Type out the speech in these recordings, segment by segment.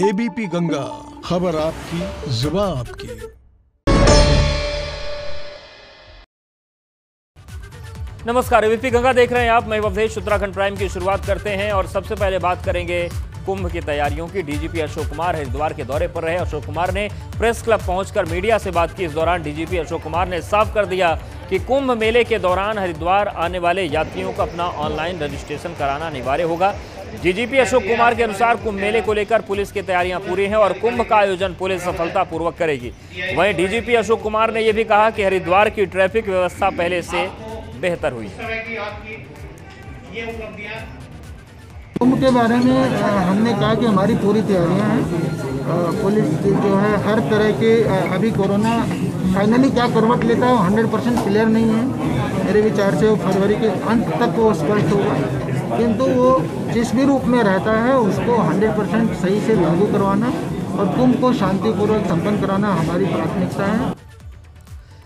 ABP Ganga, खबर आपकी, जुबान आपकी। नमस्कार, एबीपी गंगा देख रहे हैं आप। मैं अवधेश। उत्तराखंड प्राइम की शुरुआत करते हैं और सबसे पहले बात करेंगे कुंभ की तैयारियों की। डीजीपी अशोक कुमार हरिद्वार के दौरे पर रहे। अशोक कुमार ने प्रेस क्लब पहुंचकर मीडिया से बात की। इस दौरान डीजीपी अशोक कुमार ने साफ कर दिया कि कुंभ मेले के दौरान हरिद्वार आने वाले यात्रियों को अपना ऑनलाइन रजिस्ट्रेशन कराना अनिवार्य होगा। डीजीपी अशोक कुमार के अनुसार कुंभ मेले को लेकर पुलिस की तैयारियां पूरी हैं और कुंभ का आयोजन पुलिस सफलतापूर्वक करेगी। वहीं डीजीपी अशोक कुमार ने यह भी कहा कि हरिद्वार की ट्रैफिक व्यवस्था पहले से बेहतर हुई है। कुंभ के बारे में हमने कहा कि हमारी पूरी तैयारियां हैं। पुलिस जो है हर तरह के अभी कोरोना फाइनली क्या करवट लेता है 100% क्लियर नहीं है। मेरे विचार से वो फरवरी के अंत तक वो स्पष्ट होगा, किंतु वो जिस भी रूप में रहता है उसको 100% सही से लागू करवाना और कुंभ को शांतिपूर्वक संपन्न कराना हमारी प्राथमिकता है।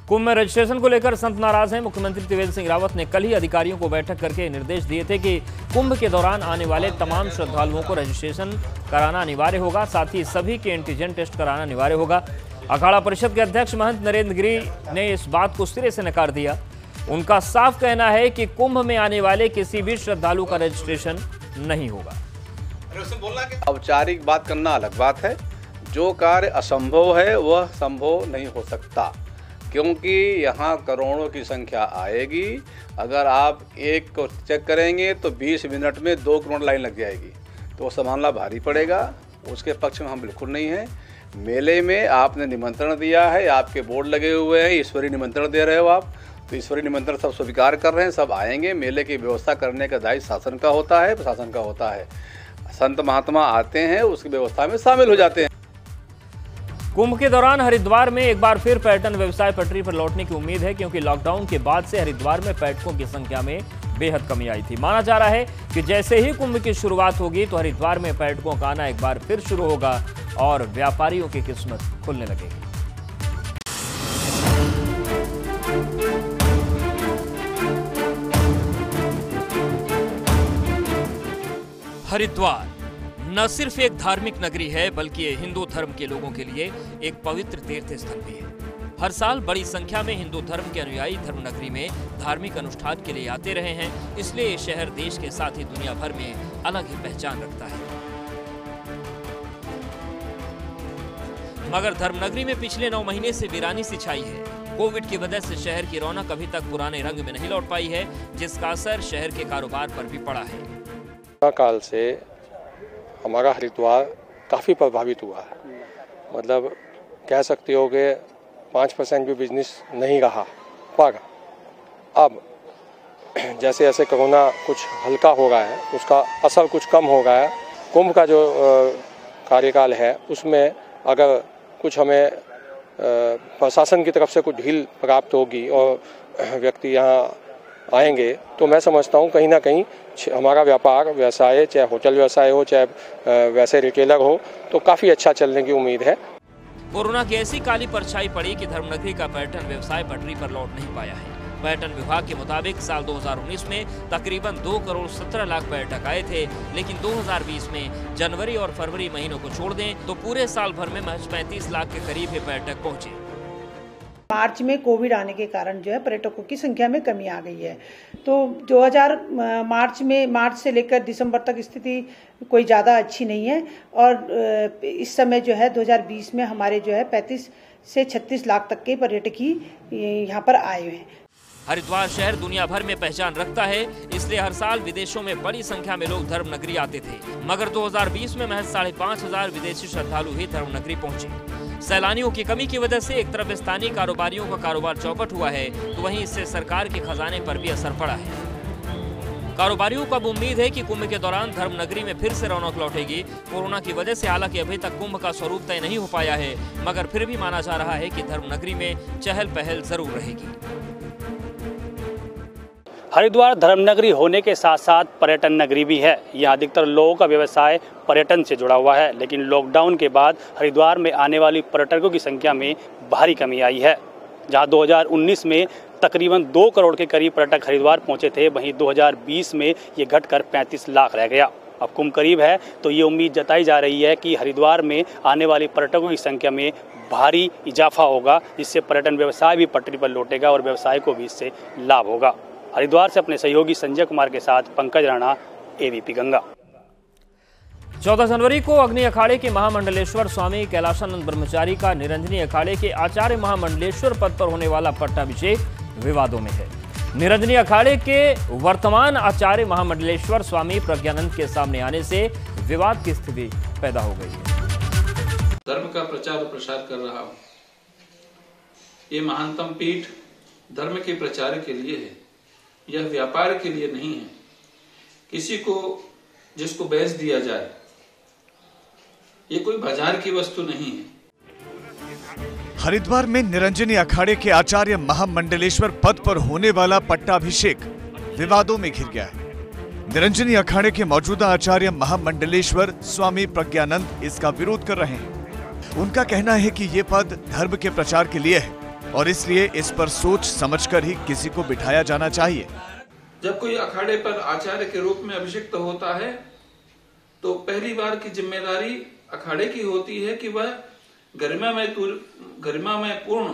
कुंभ में रजिस्ट्रेशन को लेकर संत नाराज हैं। मुख्यमंत्री त्रिवेंद्र सिंह रावत ने कल ही अधिकारियों को बैठक करके निर्देश दिए थे कि कुंभ के दौरान आने वाले तमाम श्रद्धालुओं को रजिस्ट्रेशन कराना अनिवार्य होगा, साथ ही सभी के एंटीजन टेस्ट कराना अनिवार्य होगा। अखाड़ा परिषद के अध्यक्ष महंत नरेंद्र गिरी ने इस बात को सिरे से नकार दिया। उनका साफ कहना है कि कुंभ में आने वाले किसी भी श्रद्धालु का रजिस्ट्रेशन नहीं होगा। औपचारिक बात करना अलग बात है। जो कार्य असंभव है वह संभव नहीं हो सकता, क्योंकि यहाँ करोड़ों की संख्या आएगी। अगर आप एक को चेक करेंगे तो 20 मिनट में 2 करोड़ लाइन लग जाएगी, तो संभालना भारी पड़ेगा। उसके पक्ष में हम बिल्कुल नहीं हैं। मेले में आपने निमंत्रण दिया है, आपके बोर्ड लगे हुए हैं, ईश्वरीय निमंत्रण दे रहे हो आप, तो ईश्वरीय निमंत्रण सब स्वीकार कर रहे हैं, सब आएंगे। मेले की व्यवस्था करने का दायित्व शासन का होता है, प्रशासन का होता है। संत महात्मा आते हैं, उसकी व्यवस्था में शामिल हो जाते हैं। कुंभ के दौरान हरिद्वार में एक बार फिर पर्यटन व्यवसाय पटरी पर लौटने की उम्मीद है, क्योंकि लॉकडाउन के बाद से हरिद्वार में पर्यटकों की संख्या में बेहद कमी आई थी। माना जा रहा है कि जैसे ही कुंभ की शुरुआत होगी तो हरिद्वार में पर्यटकों का आना एक बार फिर शुरू होगा और व्यापारियों की किस्मत खुलने लगेगी। हरिद्वार न सिर्फ एक धार्मिक नगरी है, बल्कि ये हिंदू धर्म के लोगों के लिए एक पवित्र तीर्थ स्थल भी है। हर साल बड़ी संख्या में हिंदू धर्म के अनुयायी धर्म नगरी में धार्मिक अनुष्ठान के लिए आते रहे हैं। इसलिए ये शहर देश के साथ ही दुनिया भर में अलग ही पहचान रखता है। मगर धर्म नगरी में पिछले 9 महीने से वीरानी सी छाई है। कोविड की वजह से शहर की रौनक अभी तक पुराने रंग में नहीं लौट पाई है, जिसका असर शहर के कारोबार पर भी पड़ा है। काल से हमारा हरिद्वार काफ़ी प्रभावित हुआ है। मतलब कह सकते हो कि 5% भी बिजनेस नहीं रहा। पर अब जैसे जैसे कोरोना कुछ हल्का हो रहा है, उसका असर कुछ कम हो रहा है। कुंभ का जो कार्यकाल है उसमें अगर कुछ हमें प्रशासन की तरफ से कुछ ढील प्राप्त होगी और व्यक्ति यहाँ आएंगे, तो मैं समझता हूँ कहीं ना कहीं हमारा व्यापार व्यवसाय, चाहे होटल व्यवसाय हो, चाहे वैसे रिटेलर हो, तो काफ़ी अच्छा चलने की उम्मीद है। कोरोना की ऐसी काली परछाई पड़ी कि धर्मनगरी का पर्यटन व्यवसाय पटरी पर लौट नहीं पाया है। पर्यटन विभाग के मुताबिक साल 2019 में तकरीबन 2 करोड़ 17 लाख पर्यटक आए थे, लेकिन 2020 में जनवरी और फरवरी महीनों को छोड़ दें तो पूरे साल भर में महज 35 लाख के करीब ही पर्यटक पहुंचे। मार्च में कोविड आने के कारण जो है पर्यटकों की संख्या में कमी आ गई है। तो 2000 मार्च से लेकर दिसंबर तक स्थिति कोई ज़्यादा अच्छी नहीं है और इस समय जो है 2020 में हमारे जो है 35 से 36 लाख तक के पर्यटक ही यहाँ पर आए हुए हैं। हरिद्वार शहर दुनिया भर में पहचान रखता है, इसलिए हर साल विदेशों में बड़ी संख्या में लोग धर्म नगरी आते थे। मगर 2020 में महज 5,500 विदेशी श्रद्धालु ही धर्म नगरी पहुंचे। सैलानियों की कमी की वजह से एक तरफ स्थानीय कारोबारियों का कारोबार चौपट हुआ है, तो वहीं इससे सरकार के खजाने पर भी असर पड़ा है। कारोबारियों को अब उम्मीद है कि कुंभ के दौरान धर्म नगरी में फिर से रौनक लौटेगी। कोरोना की वजह से हालांकि अभी तक कुंभ का स्वरूप तय नहीं हो पाया है, मगर फिर भी माना जा रहा है कि धर्म नगरी में चहल पहल जरूर रहेगी। हरिद्वार धर्मनगरी होने के साथ साथ पर्यटन नगरी भी है। यहाँ अधिकतर लोगों का व्यवसाय पर्यटन से जुड़ा हुआ है, लेकिन लॉकडाउन के बाद हरिद्वार में आने वाली पर्यटकों की संख्या में भारी कमी आई है। जहाँ 2019 में तकरीबन 2 करोड़ के करीब पर्यटक हरिद्वार पहुँचे थे, वहीं 2020 में ये घटकर 35 लाख रह गया। अब कुंभ करीब है तो ये उम्मीद जताई जा रही है कि हरिद्वार में आने वाले पर्यटकों की संख्या में भारी इजाफा होगा, जिससे पर्यटन व्यवसाय भी पटरी पर लौटेगा और व्यवसाय को भी इससे लाभ होगा। हरिद्वार से अपने सहयोगी संजय कुमार के साथ पंकज राणा, एबीपी गंगा। 14 जनवरी को अग्नि अखाड़े के महामंडलेश्वर स्वामी कैलाशानंद ब्रह्मचारी का निरंजनी अखाड़े के आचार्य महामंडलेश्वर पद पर होने वाला पट्टाभिषेक विवादों में है। निरंजनी अखाड़े के वर्तमान आचार्य महामंडलेश्वर स्वामी प्रज्ञानंद के सामने आने से विवाद की स्थिति पैदा हो गई है। धर्म का प्रचार और प्रसार कर रहा हूं। ये महानतम पीठ धर्म के प्रचार के लिए है, यह व्यापार के लिए नहीं है। किसी को जिसको बेच दिया जाए, ये कोई बाजार की वस्तु नहीं है। हरिद्वार में निरंजनी अखाड़े के आचार्य महामंडलेश्वर पद पर होने वाला पट्टाभिषेक विवादों में घिर गया है। निरंजनी अखाड़े के मौजूदा आचार्य महामंडलेश्वर स्वामी प्रज्ञानंद इसका विरोध कर रहे हैं। उनका कहना है कि ये पद धर्म के प्रचार के लिए है और इसलिए इस पर सोच समझकर ही किसी को बिठाया जाना चाहिए। जब कोई अखाड़े पर आचार्य के रूप में अभिषिक्त होता है तो पहली बार की जिम्मेदारी अखाड़े की होती है कि वह गरिमामय पूर्ण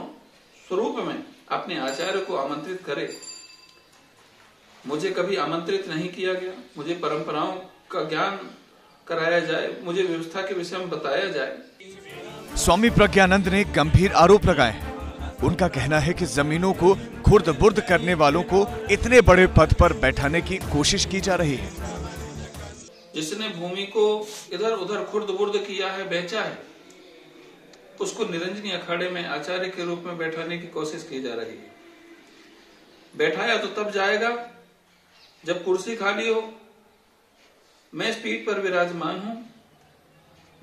स्वरूप में अपने आचार्य को आमंत्रित करे। मुझे कभी आमंत्रित नहीं किया गया। मुझे परंपराओं का ज्ञान कराया जाए, मुझे व्यवस्था के विषय में बताया जाए। स्वामी प्रज्ञानंद ने गंभीर आरोप लगाए हैं। उनका कहना है कि जमीनों को खुर्द-बुर्द करने वालों को इतने बड़े पद पर बैठाने की कोशिश की जा रही है। जिसने भूमि को इधर उधर खुर्द-बुर्द किया है, बेचा है, उसको निरंजनी अखाड़े में आचार्य के रूप में बैठाने की कोशिश की जा रही है। बैठाया तो तब जाएगा जब कुर्सी खाली हो। मैं इस पीठ पर विराजमान हूं।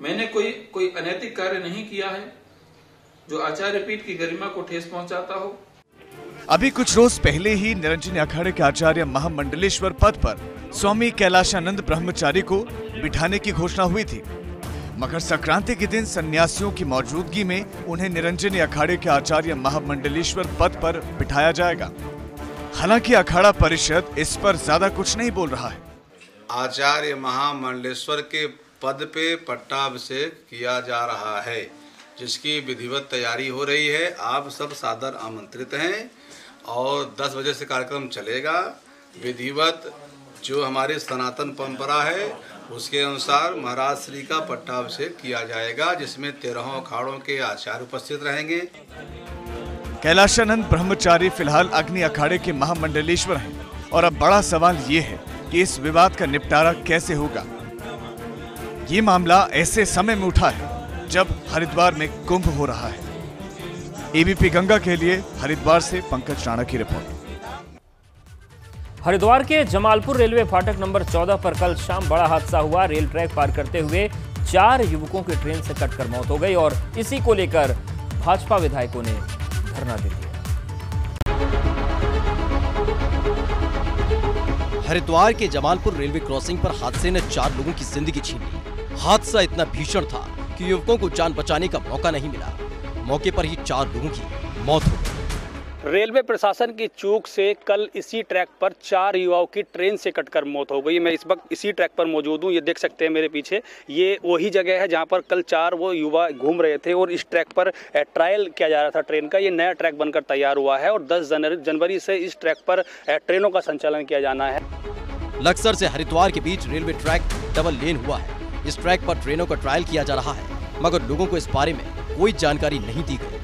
मैंने कोई अनैतिक कार्य नहीं किया है जो आचार्य पीठ की गरिमा को ठेस पहुंचाता हो। अभी कुछ रोज पहले ही निरंजनी अखाड़े के आचार्य महामंडलेश्वर पद पर स्वामी कैलाशानंद ब्रह्मचारी को बिठाने की घोषणा हुई थी। मकर संक्रांति के दिन सन्यासियों की मौजूदगी में उन्हें निरंजनी अखाड़े के आचार्य महामंडलेश्वर पद पर बिठाया जाएगा। हालांकि अखाड़ा परिषद इस पर ज्यादा कुछ नहीं बोल रहा है। आचार्य महामंडलेश्वर के पद पे पट्टाभिषेक किया जा रहा है, जिसकी विधिवत तैयारी हो रही है। आप सब सादर आमंत्रित हैं और 10 बजे से कार्यक्रम चलेगा। विधिवत जो हमारी सनातन परंपरा है उसके अनुसार महाराज श्री का पट्टाभिषेक किया जाएगा, जिसमें 13 अखाड़ों के आचार्य उपस्थित रहेंगे। कैलाशानंद ब्रह्मचारी फिलहाल अग्नि अखाड़े के महामंडलेश्वर हैं और अब बड़ा सवाल ये है कि इस विवाद का निपटारा कैसे होगा। ये मामला ऐसे समय में उठा है जब हरिद्वार में कुंभ हो रहा है। एबीपी गंगा के लिए हरिद्वार से पंकज राणा की रिपोर्ट। हरिद्वार के जमालपुर रेलवे फाटक नंबर 14 पर कल शाम बड़ा हादसा हुआ। रेल ट्रैक पार करते हुए 4 युवकों की ट्रेन से कटकर मौत हो गई और इसी को लेकर भाजपा विधायकों ने धरना दे दिया। हरिद्वार के जमालपुर रेलवे क्रॉसिंग पर हादसे ने 4 लोगों की जिंदगी छीन ली। हादसा इतना भीषण था कि युवकों को जान बचाने का मौका नहीं मिला। मौके पर ही 4 लोगों की मौत हो गई। रेलवे प्रशासन की चूक से कल इसी ट्रैक पर 4 युवाओं की ट्रेन से कटकर मौत हो गई। मैं इस वक्त इसी ट्रैक पर मौजूद हूँ। ये देख सकते हैं मेरे पीछे, ये वही जगह है जहाँ पर कल 4 वो युवा घूम रहे थे और इस ट्रैक पर ट्रायल किया जा रहा था ट्रेन का। ये नया ट्रैक बनकर तैयार हुआ है और 10 जनवरी से इस ट्रैक पर ट्रेनों का संचालन किया जाना है। लक्सर से हरिद्वार के बीच रेलवे ट्रैक डबल लेन हुआ है। इस ट्रैक पर ट्रेनों का ट्रायल किया जा रहा है, मगर लोगों को इस बारे में कोई जानकारी नहीं दी गई।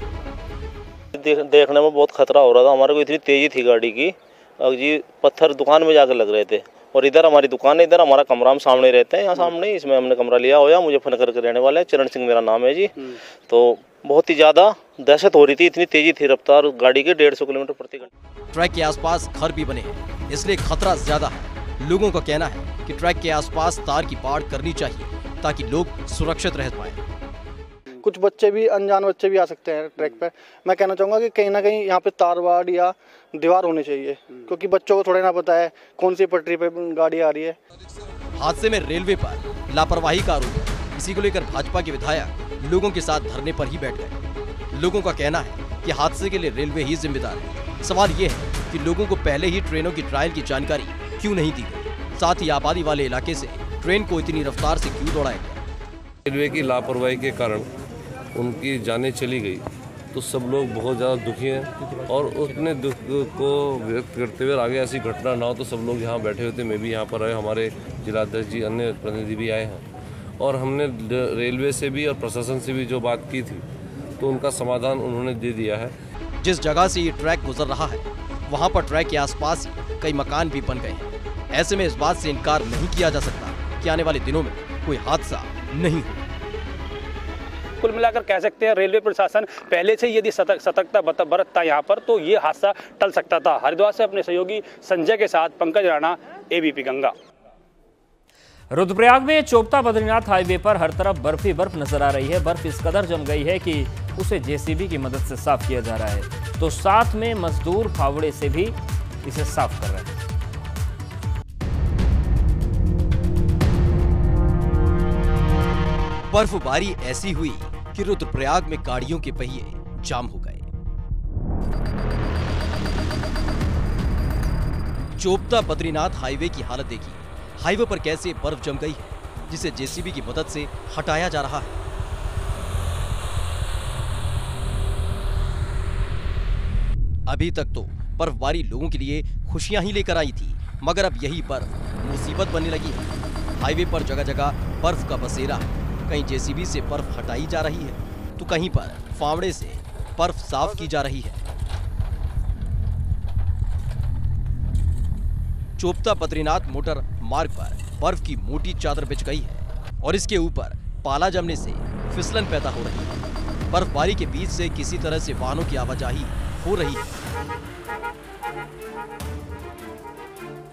देखने में बहुत खतरा हो रहा था। हमारे को इतनी तेजी थी गाड़ी की, और जी पत्थर दुकान में जाकर लग रहे थे। और इधर हमारी दुकान है, इधर हमारा कमरा हम सामने रहते हैं, यहाँ सामने इसमें हमने कमरा लिया हुआ। मुजफ्फरनगर के रहने वाले हैं, चरण सिंह मेरा नाम है जी। तो बहुत ही ज़्यादा दहशत हो रही थी, इतनी तेजी थी रफ्तार गाड़ी की 150 किलोमीटर प्रति घंटे। ट्रैक के आसपास घर भी बने हैं, इसलिए खतरा ज्यादा है। लोगों का कहना है कि ट्रैक के आसपास तार की पाड़ करनी चाहिए ताकि लोग सुरक्षित रह पाए। कुछ बच्चे भी, अनजान बच्चे भी आ सकते हैं ट्रैक पे। मैं कहना चाहूँगा कि कहीं ना कहीं यहाँ पे तारवाड़ या दीवार होनी चाहिए, क्योंकि बच्चों को थोड़ा ना पता है कौन सी पटरी पे गाड़ी आ रही है। हादसे में रेलवे पर लापरवाही का आरोप है। इसी को लेकर भाजपा के विधायक लोगों के साथ धरने पर ही बैठ गए। लोगों का कहना है कि हादसे के लिए रेलवे ही जिम्मेदार है। सवाल ये है कि लोगों को पहले ही ट्रेनों की ट्रायल की जानकारी क्यों नहीं दी गई। साथ ही आबादी वाले इलाके से ट्रेन को इतनी रफ्तार से क्यों दौड़ाया गया। रेलवे की लापरवाही के कारण उनकी जानें चली गई तो सब लोग बहुत ज़्यादा दुखी हैं और अपने दुख को व्यक्त करते हुए आगे ऐसी घटना ना हो तो सब लोग यहाँ बैठे हुए थे। मैं भी यहाँ पर आए, हमारे जिलाध्यक्ष जी, अन्य प्रतिनिधि भी आए हैं और हमने रेलवे से भी और प्रशासन से भी जो बात की थी तो उनका समाधान उन्होंने दे दिया है। जिस जगह से ये ट्रैक गुजर रहा है वहाँ पर ट्रैक के आसपास कई मकान भी बन गए हैं। ऐसे में इस बात से इनकार नहीं किया जा सकता कि आने वाले दिनों में कोई हादसा नहीं हो। कुल मिलाकर कह सकते हैं रेलवे प्रशासन पहले से यदि सतर्कता बरतता यहाँ पर तो ये हादसा टल सकता था। हरिद्वार से अपने सहयोगी संजय के साथ पंकज राणा, एबीपी गंगा। रुद्रप्रयाग में चोपता बद्रीनाथ हाईवे पर हर तरफ बर्फ ही बर्फ नजर आ रही है। बर्फ इस कदर जम गई है कि उसे जेसीबी की मदद से साफ किया जा रहा है तो साथ में मजदूर फावड़े से भी इसे साफ कर रहे हैं। बर्फबारी ऐसी हुई कि रुद्रप्रयाग में गाड़ियों के पहिए जाम हो गए। चोपता बद्रीनाथ हाईवे की हालत देखिए। हाईवे पर कैसे बर्फ जम गई है जिसे जेसीबी की मदद से हटाया जा रहा है। अभी तक तो बर्फबारी लोगों के लिए खुशियां ही लेकर आई थी, मगर अब यही बर्फ मुसीबत बनने लगी है। हाईवे पर जगह जगह बर्फ का बसेरा है। कहीं जेसीबी से बर्फ हटाई जा रही है तो कहीं पर फावड़े से बर्फ साफ की जा रही है। चोपता बद्रीनाथ मोटर मार्ग पर बर्फ की मोटी चादर बिछ गई है और इसके ऊपर पाला जमने से फिसलन पैदा हो रही है। बर्फबारी के बीच से किसी तरह से वाहनों की आवाजाही हो रही है।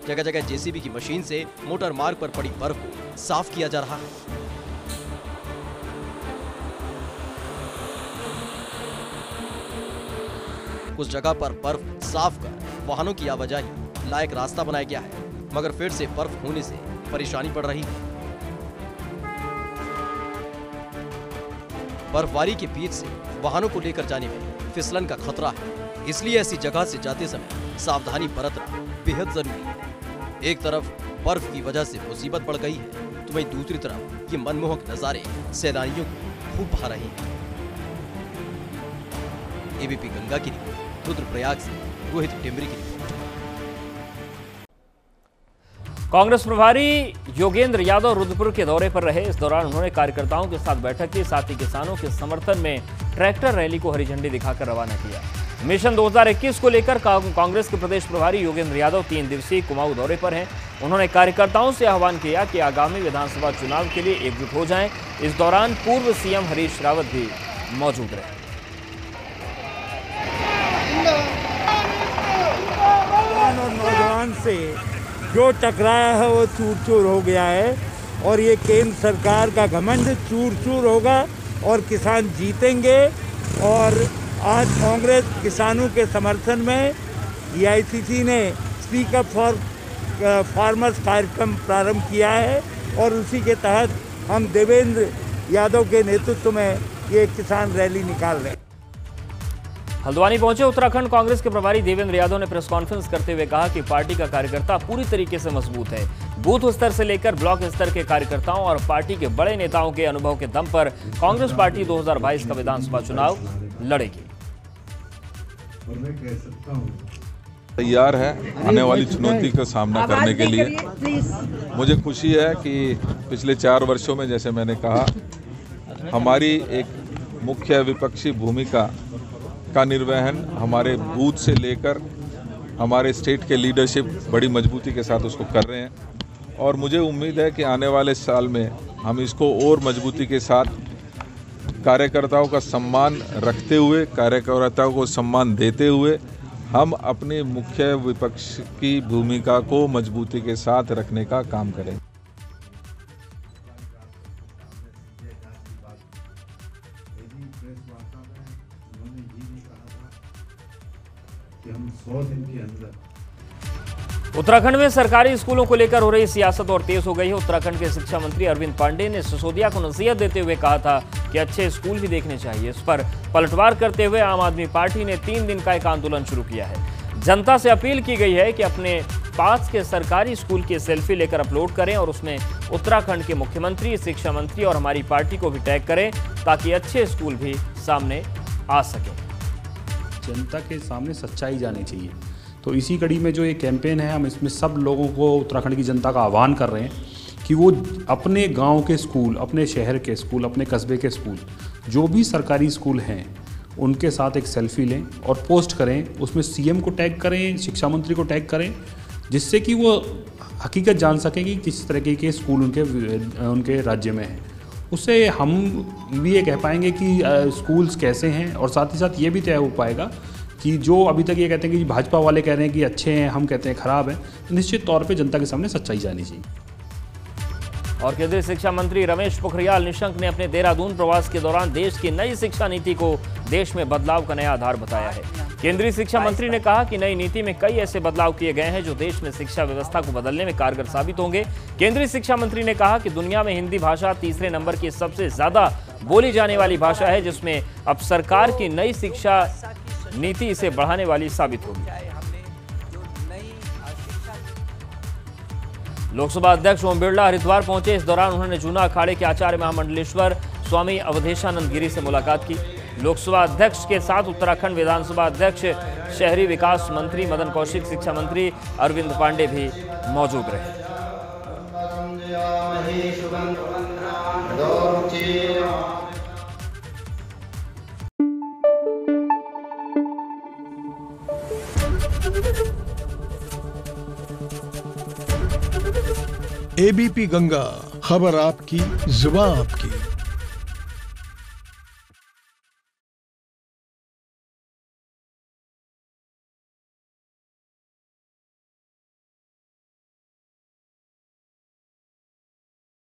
जगह जगह जेसीबी की मशीन से मोटर मार्ग पर पड़ी बर्फ को साफ किया जा रहा है। कुछ जगह पर बर्फ साफ कर वाहनों की आवाजाही लायक रास्ता बनाया गया है, मगर फिर से बर्फ होने से परेशानी बढ़ रही है। बर्फबारी के बीच से वाहनों को लेकर जाने में फिसलन का खतरा है, इसलिए ऐसी जगह से जाते समय सावधानी बरतना बेहद जरूरी है। एक तरफ बर्फ की वजह से मुसीबत बढ़ गई है तो वहीं दूसरी तरफ ये मनमोहक नजारे सैलानियों को खूब भा रहे हैं। एबीपी गंगा की रिपोर्ट, रुद्रप्रयाग से रोहित टिमरी की रिपोर्ट। कांग्रेस प्रभारी योगेंद्र यादव रुद्रपुर के दौरे पर रहे। इस दौरान उन्होंने कार्यकर्ताओं के साथ बैठक की, साथ ही किसानों के समर्थन में ट्रैक्टर रैली को हरी झंडी दिखाकर रवाना किया। मिशन 2021 को लेकर कांग्रेस के प्रदेश प्रभारी योगेंद्र यादव 3 दिवसीय कुमाऊं दौरे पर हैं। उन्होंने कार्यकर्ताओं से आह्वान किया कि आगामी विधानसभा चुनाव के लिए एकजुट हो जाएं। इस दौरान पूर्व सीएम हरीश रावत भी मौजूद रहे। और नौजवान से जो टकराया है वो चूर चूर हो गया है और ये केंद्र सरकार का घमंड चूर चूर होगा और किसान जीतेंगे। और आज कांग्रेस किसानों के समर्थन में एआईसीसी ने स्पीक अप फॉर फार्मर्स कार्यक्रम प्रारंभ किया है और उसी के तहत हम देवेंद्र यादव के नेतृत्व में ये किसान रैली निकाल रहे हैं। हल्द्वानी पहुंचे उत्तराखंड कांग्रेस के प्रभारी देवेंद्र यादव ने प्रेस कॉन्फ्रेंस करते हुए कहा कि पार्टी का कार्यकर्ता पूरी तरीके से मजबूत है। बूथ स्तर से लेकर ब्लॉक स्तर के कार्यकर्ताओं और पार्टी के बड़े नेताओं के अनुभव के दम पर कांग्रेस पार्टी 2022 का विधानसभा चुनाव लड़ेगी। तैयार है आने वाली चुनौती का सामना करने के लिए। मुझे खुशी है कि पिछले 4 वर्षों में, जैसे मैंने कहा, हमारी एक मुख्य विपक्षी भूमिका का निर्वहन हमारे बूथ से लेकर हमारे स्टेट के लीडरशिप बड़ी मजबूती के साथ उसको कर रहे हैं और मुझे उम्मीद है कि आने वाले साल में हम इसको और मजबूती के साथ कार्यकर्ताओं का सम्मान रखते हुए, कार्यकर्ताओं को सम्मान देते हुए हम अपनी मुख्य विपक्ष की भूमिका को मजबूती के साथ रखने का काम करें। उत्तराखंड में सरकारी स्कूलों को लेकर हो रही सियासत और तेज हो गई है। उत्तराखंड के शिक्षा मंत्री अरविंद पांडे ने सिसोदिया को नसीहत देते हुए कहा था कि अच्छे स्कूल भी देखने चाहिए। इस पर पलटवार करते हुए आम आदमी पार्टी ने 3 दिन का एक आंदोलन शुरू किया है। जनता से अपील की गई है कि अपने पास के सरकारी स्कूल की सेल्फी लेकर अपलोड करें और उसमें उत्तराखंड के मुख्यमंत्री, शिक्षा मंत्री और हमारी पार्टी को भी टैग करें ताकि अच्छे स्कूल भी सामने आ सकें। जनता के सामने सच्चाई जानी चाहिए। तो इसी कड़ी में जो ये कैंपेन है, हम इसमें सब लोगों को, उत्तराखंड की जनता का आह्वान कर रहे हैं कि वो अपने गांव के स्कूल, अपने शहर के स्कूल, अपने कस्बे के स्कूल, जो भी सरकारी स्कूल हैं, उनके साथ एक सेल्फी लें और पोस्ट करें। उसमें सीएम को टैग करें, शिक्षा मंत्री को टैग करें, जिससे कि वो हकीकत जान सकें कि किस तरीके के स्कूल उनके राज्य में हैं। उससे हम भी ये कह पाएंगे कि स्कूल्स कैसे हैं, और साथ ही साथ ये भी तय हो पाएगा कि जो अभी तक ये कहते हैं कि भाजपा वाले कह रहे हैं कि अच्छे हैं, हम कहते हैं खराब हैं, निश्चित तौर पे जनता के सामने सच्चाई जानी चाहिए। और केंद्रीय शिक्षा मंत्री रमेश पोखरियाल निशंक ने अपने देहरादून प्रवास के दौरान देश की नई शिक्षा नीति को देश में बदलाव का नया आधार बताया है। केंद्रीय शिक्षा मंत्री ने कहा कि नई नीति में कई ऐसे बदलाव किए गए हैं जो देश में शिक्षा व्यवस्था को बदलने में कारगर साबित होंगे। केंद्रीय शिक्षा मंत्री ने कहा कि दुनिया में हिंदी भाषा तीसरे नंबर की सबसे ज्यादा बोली जाने वाली भाषा है, जिसमें अब सरकार की नई शिक्षा नीति इसे बढ़ाने वाली साबित होगी। लोकसभा अध्यक्ष ओम बिरला हरिद्वार पहुंचे। इस दौरान उन्होंने जूना अखाड़े के आचार्य महामंडलेश्वर स्वामी अवधेशानंद गिरी से मुलाकात की। लोकसभा अध्यक्ष के साथ उत्तराखंड विधानसभा अध्यक्ष, शहरी विकास मंत्री मदन कौशिक, शिक्षा मंत्री अरविंद पांडे भी मौजूद रहे। एबीपी गंगा, खबर आपकी, जुबान आपकी।